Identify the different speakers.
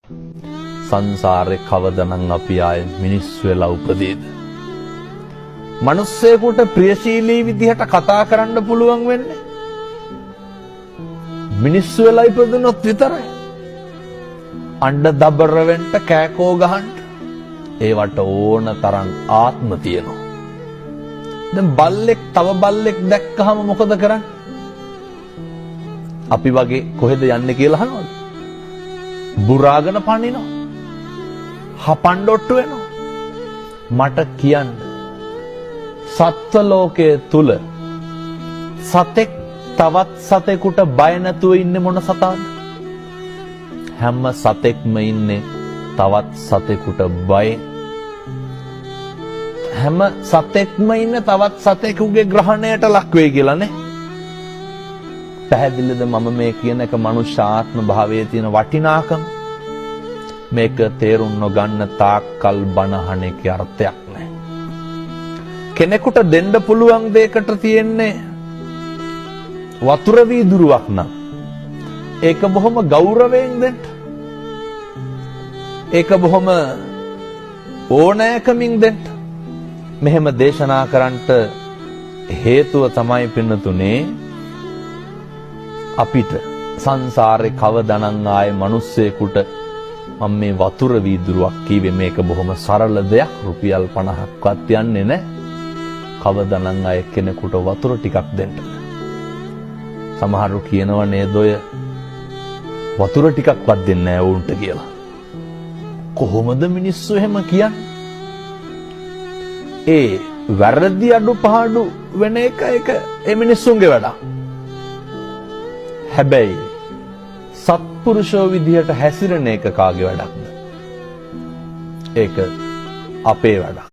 Speaker 1: සංසාරේ කවදනම් අපි ආයේ මිනිස්සු වෙලා උපදීද? මිනිස්සෙකුට ප්‍රියශීලී විදිහට කතා කරන්න පුළුවන් වෙන්නේ මිනිස්සු වෙලා ඉපදුනොත් විතරයි. අඬ දබර වෙන්න කෑකෝ ගහන්න ඒවට ඕන තරම් ආත්ම තියෙනවා. දැන් බල්ලෙක් තව බල්ලෙක් දැක්කහම මොකද කරන්නේ? අපි වගේ කොහෙද යන්නේ කියලා අහනවද? බුරාගෙන පනිනවා. හපන්ඩොට්ටු වෙනවා. මට කියන්න සත්ව ලෝකයේ තුල සතෙක් තවත් සතෙකුට බය නැතුව ඉන්නේ මොන සතාද? හැම සතෙක්ම ඉන්නේ තවත් සතෙකුට බය. හැම සතෙක්ම ඉන්නේ තවත් සතෙකුගේ ග්‍රහණයට ලක් වෙයි කියලා නේ. පැහැදිලිද මම මේ කියන එක මනුෂ්‍ය ආත්ම භාවයේ තියෙන වටිනාකම? මේක තේරුම් නොගන්න තාක්කල් බනහන එකේ අර්ථයක් නැහැ. කෙනෙකුට දෙන්න පුළුවන් දෙයකට තියෙන්නේ වතුර වීදුරුවක් නම් ඒක බොහොම ගෞරවයෙන් දෙන්න. ඒක බොහොම ඕනෑකමින් දෙන්න. මෙහෙම දේශනා කරන්නට හේතුව තමයි පින්නතුනේ අපිට සංසාරේ කවදානම් ආයේ මිනිස්සෙකුට මම මේ වතුර වීදුරුවක් කීවේ මේක බොහොම සරල දෙයක් රුපියල් 50ක්වත් යන්නේ නැහැ. කවදානම් ආයේ කෙනෙකුට වතුර ටිකක් දෙන්න. සමහරු කියනවා නේද ඔය වතුර ටිකක්වත් දෙන්නේ නැහැ වුන්ට කියලා. කොහොමද මිනිස්සු එහෙම කියන්නේ? ඒ වැරදි අඩුපාඩු වෙන එක ඒ මිනිස්සුන්ගේ වැඩක්. හැබැයි සත්පුරුෂෝ විදිහට හැසිරෙන එක කාගේ වැඩක්ද? ඒක අපේ වැඩක්.